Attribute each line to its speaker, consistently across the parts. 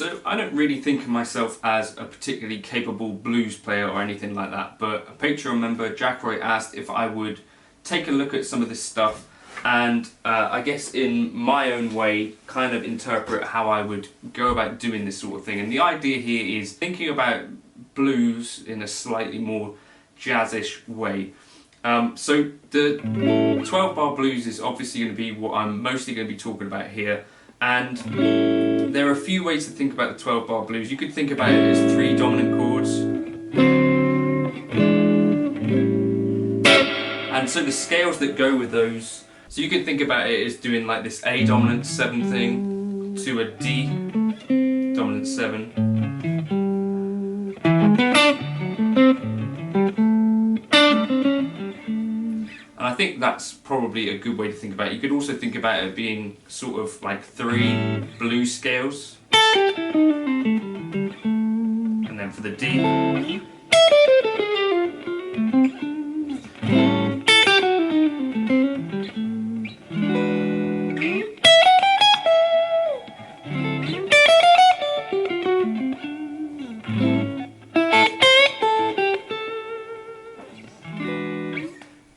Speaker 1: So I don't really think of myself as a particularly capable blues player or anything like that, but a Patreon member, Jack Roy, asked if I would take a look at some of this stuff and I guess in my own way kind of interpret how I would go about doing this sort of thing. And the idea here is thinking about blues in a slightly more jazzish way. So the 12-bar blues is obviously going to be what I'm mostly going to be talking about here, and there are a few ways to think about the 12-bar blues. You could think about it as 3 dominant chords, and so the scales that go with those, so you could think about it as doing like this A dominant 7 thing to a D dominant 7. And I think that's probably a good way to think about it. You could also think about it being sort of like 3 blues scales. And then for the D.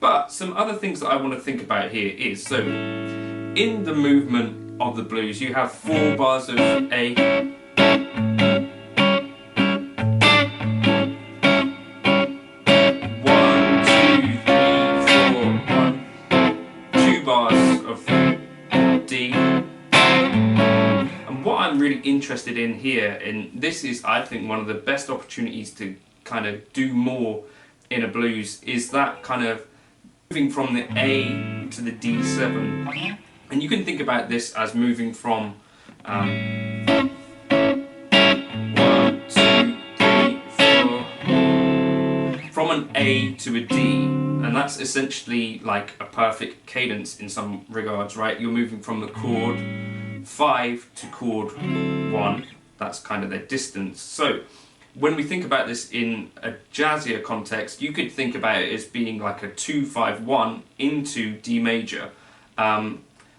Speaker 1: But some other things that I want to think about here is, so in the movement of the blues you have 4 bars of A, 2 bars of D. And what I'm really interested in here, and this is I think one of the best opportunities to kind of do more in a blues, is that kind of moving from the A to the D7. And you can think about this as moving from 1, 2, 3, 4, from an A to a D, and that's essentially like a perfect cadence in some regards, right? You're moving from the chord 5 to chord 1, that's kind of their distance. So when we think about this in a jazzier context, you could think about it as being like a 2-5-1 into D major.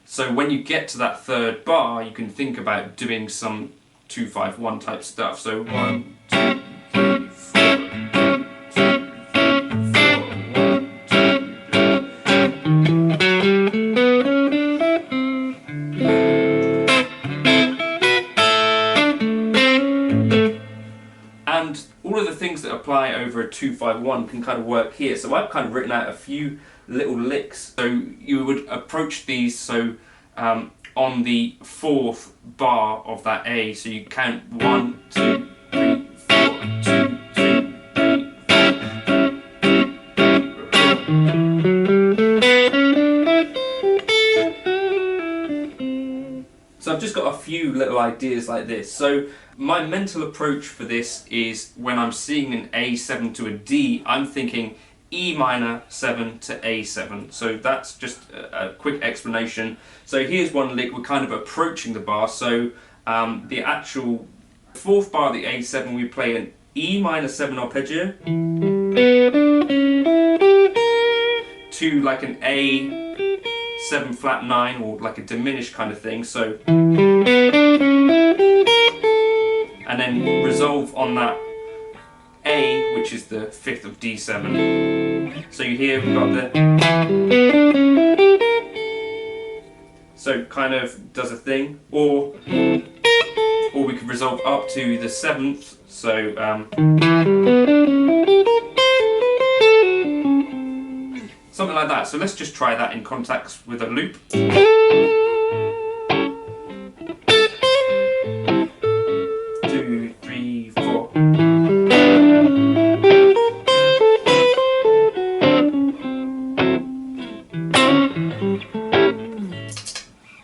Speaker 1: So when you get to that 3rd bar, you can think about doing some 2-5-1 type stuff. So 1, 2, 3, 4, 2, 3, 4, 1, 2. And all of the things that apply over a 2-5-1 can kind of work here. So I've kind of written out a few little licks. So you would approach these, so on the 4th bar of that A, so you count 1, 2, 3, 4, 2, 3, 4. So I've just got a few little ideas like this. So my mental approach for this is when I'm seeing an A7 to a D, I'm thinking E minor 7 to A7. So that's just a quick explanation. So here's one lick, we're kind of approaching the bar. So the actual 4th bar of the A7, we play an E minor 7 arpeggio to like an A7 flat 9, or like a diminished kind of thing. So and then resolve on that A, which is the 5th of D7. So you hear we've got the, so kind of does a thing, or we could resolve up to the 7th, so something like that. So let's just try that in context with a loop.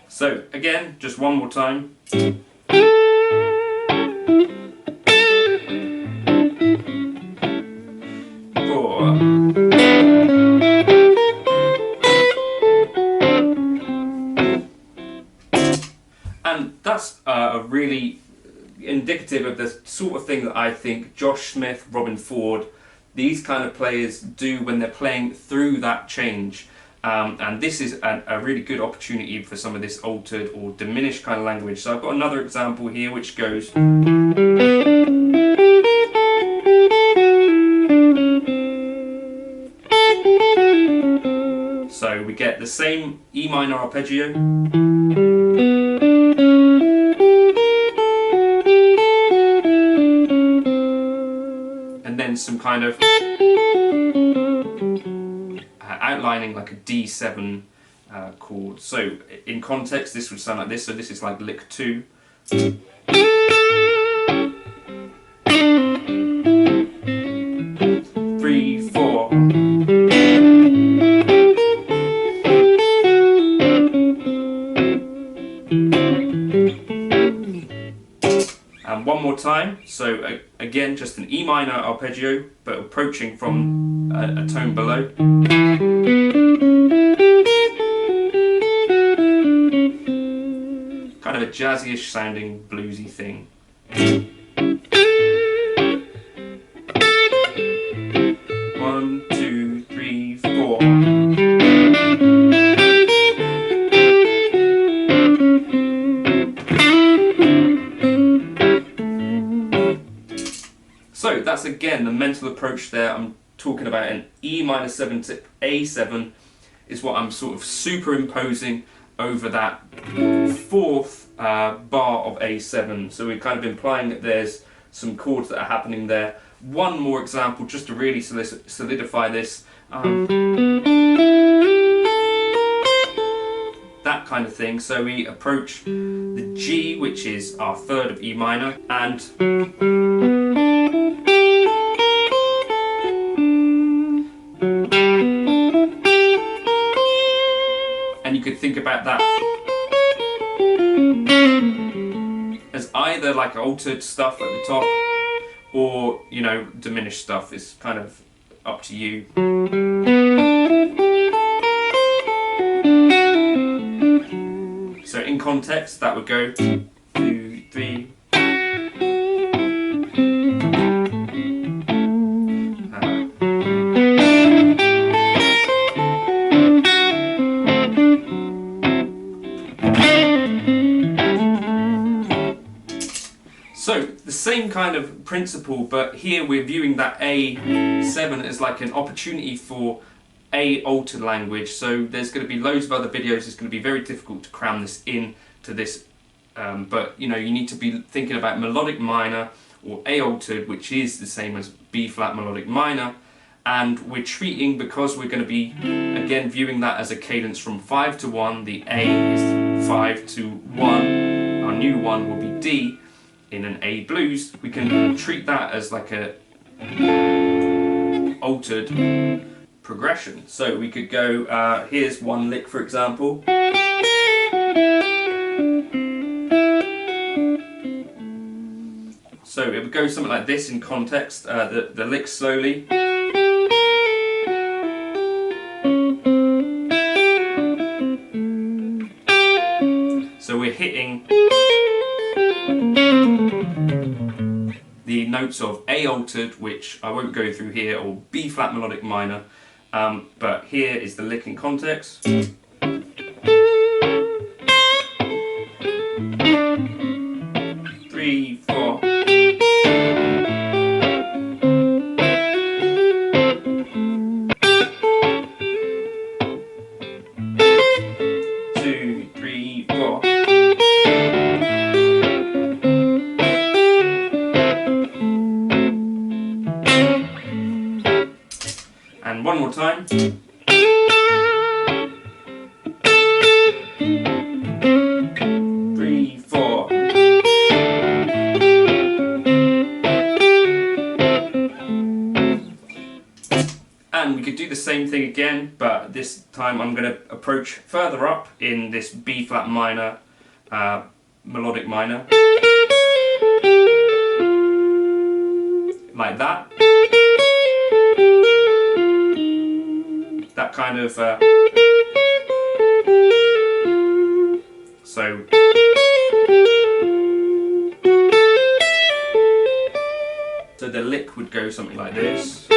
Speaker 1: So again, just one more time. And that's really indicative of the sort of thing that I think Josh Smith, Robin Ford, these kind of players do when they're playing through that change. And this is a really good opportunity for some of this altered or diminished kind of language. So I've got another example here which goes. So we get the same E minor arpeggio. And then some kind of outlining like a D7 chord. So in context this would sound like this. So this is like lick 2. 3, 4. And one more time. So again, just an E minor arpeggio, but approaching from a tone below. Kind of a jazzy-ish sounding bluesy thing. One, two, three, 4. So that's again the mental approach there. I'm talking about an E minor 7 to A7 is what I'm sort of superimposing over that 4th bar of A7. So we're kind of implying that there's some chords that are happening there. One more example just to really solidify this. That kind of thing. So we approach the G, which is our 3rd of E minor, and you could think about that as either like altered stuff at the top or, you know, diminished stuff. Is kind of up to you. So in context that would go 2, 3. So the same kind of principle, but here we're viewing that A7 as like an opportunity for A altered language. So there's going to be loads of other videos. It's going to be very difficult to cram this in to this, but you know, you need to be thinking about melodic minor or A altered, which is the same as B flat melodic minor, and we're treating, because we're going to be again viewing that as a cadence from 5 to 1. The A is 5 to 1. Our new one will be D. In an A blues, we can treat that as like a altered progression. So we could go, here's one lick for example. So it would go something like this in context, the lick slowly. So we're hitting the notes of A altered, which I won't go through here, or B flat melodic minor, but here is the lick in context. 3, 4. And one more time. 3, 4. And we could do the same thing again, but this time I'm going to approach further up in this B flat minor, melodic minor, like that. That kind of so the lick would go something like this.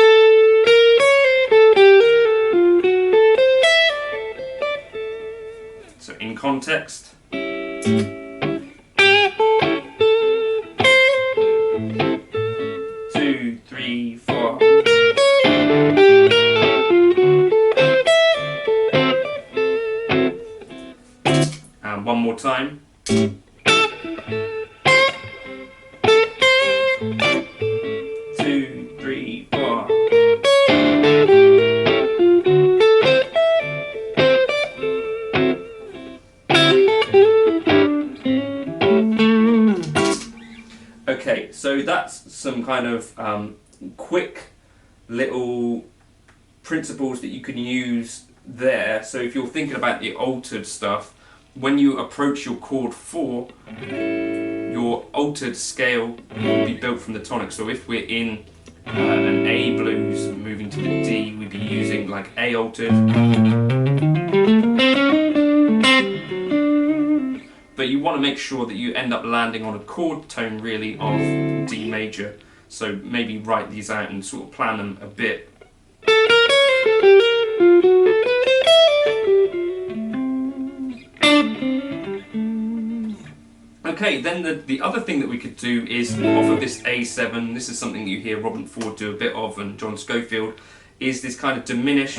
Speaker 1: context. 2, 3, 4. And one more time. 2, 3, 4. Okay, so that's some kind of quick little principles that you can use there. So if you're thinking about the altered stuff, when you approach your chord 4, your altered scale will be built from the tonic. So if we're in an A blues moving to the D, we'd be using like A altered. But you want to make sure that you end up landing on a chord tone really of D major. So maybe write these out and sort of plan them a bit. Okay, then the other thing that we could do is off of this A7, this is something that you hear Robin Ford do a bit of and John Schofield, is this kind of diminished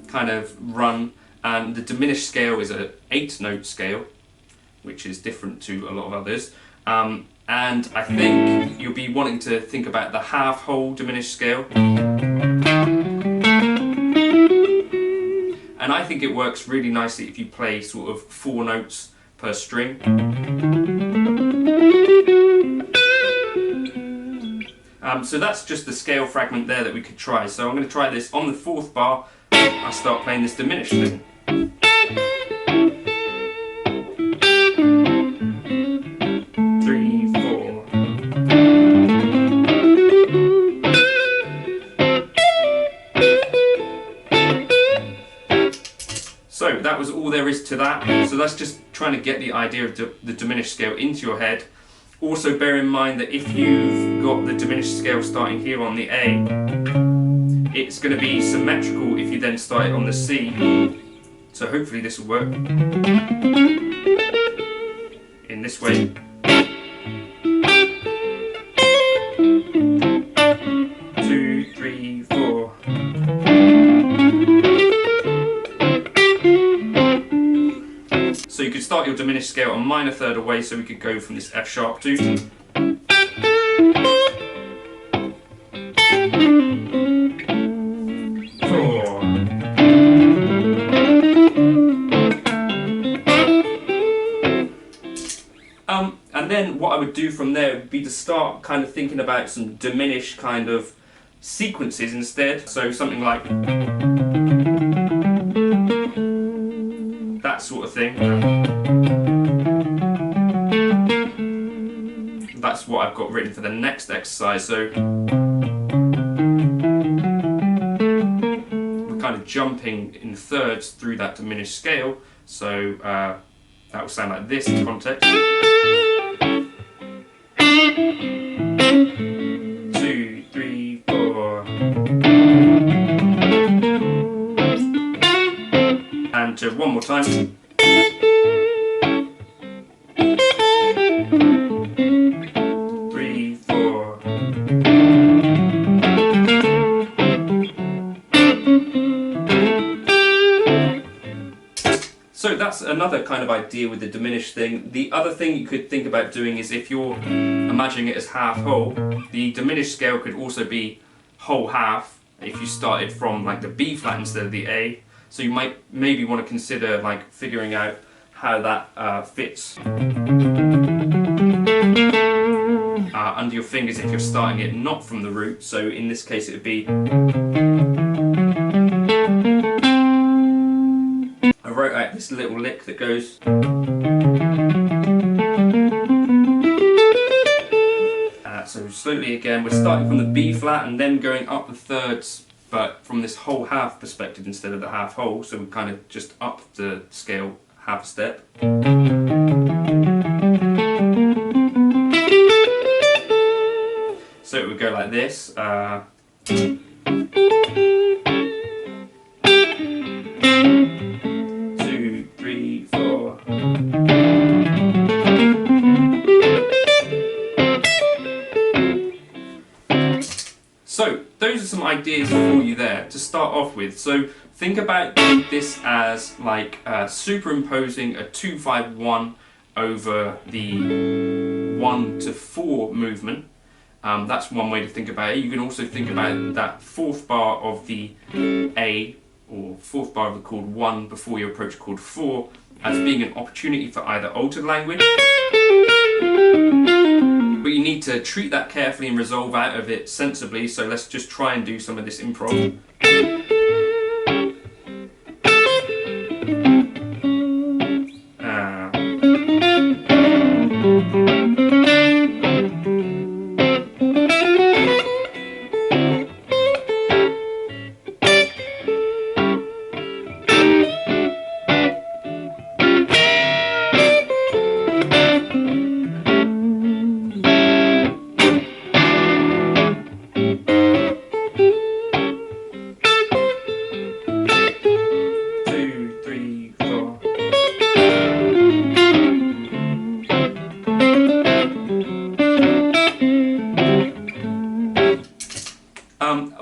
Speaker 1: kind of run, and the diminished scale is an 8-note scale, which is different to a lot of others, and I think you'll be wanting to think about the half-whole diminished scale, and I think it works really nicely if you play sort of 4 notes per string. So that's just the scale fragment there that we could try. So I'm going to try this on the 4th bar. I start playing this diminished thing. So that was all there is to that. So that's just trying to get the idea of the diminished scale into your head. Also bear in mind that if you've got the diminished scale starting here on the A, it's going to be symmetrical if you then start it on the C. So hopefully this will work. In this way. So you could start your diminished scale on minor third away, so we could go from this F sharp to and then what I would do from there would be to start kind of thinking about some diminished kind of sequences instead. So something like that sort of thing. That's what I've got written for the next exercise. So we're kind of jumping in thirds through that diminished scale. So that will sound like this in context. 2, 3, 4. And to one more time. 3, 4. So that's another kind of idea with the diminished thing. The other thing you could think about doing is if you're imagining it as half-whole, the diminished scale could also be whole half if you started from like the B flat instead of the A. So you might maybe want to consider like figuring out how that fits under your fingers if you're starting it not from the root. So in this case it would be, I wrote out this little lick that goes, so slowly again we're starting from the B flat and then going up the thirds, but from this whole half perspective instead of the half whole, so we kind of just up the scale half a step. So it would go like this. ideas for you there to start off with. So think about this as like superimposing a 2-5-1 over the 1-4 movement. That's one way to think about it. You can also think about that fourth bar of the A, or fourth bar of the chord 1 before you approach chord 4, as being an opportunity for either altered language, but you need to treat that carefully and resolve out of it sensibly. So let's just try and do some of this improv.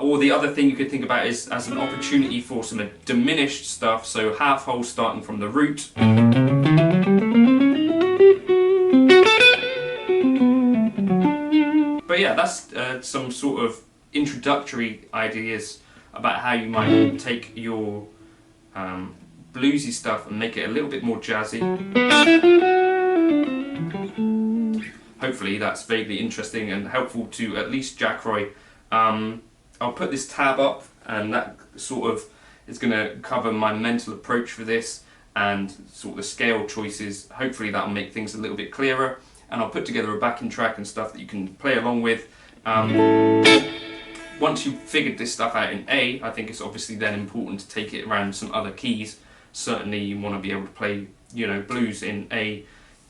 Speaker 1: Or the other thing you could think about is as an opportunity for some diminished stuff, so half holes starting from the root. But yeah, that's some sort of introductory ideas about how you might take your bluesy stuff and make it a little bit more jazzy. Hopefully that's vaguely interesting and helpful to at least Jack Roy. I'll put this tab up, and that sort of is going to cover my mental approach for this and sort of the scale choices. Hopefully that'll make things a little bit clearer, and I'll put together a backing track and stuff that you can play along with. Once you've figured this stuff out in A, I think it's obviously then important to take it around some other keys. Certainly you want to be able to play, you know, blues in A,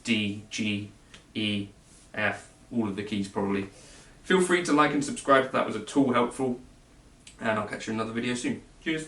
Speaker 1: D, G, E, F, all of the keys probably. Feel free to like and subscribe if that was at all helpful, and I'll catch you in another video soon. Cheers!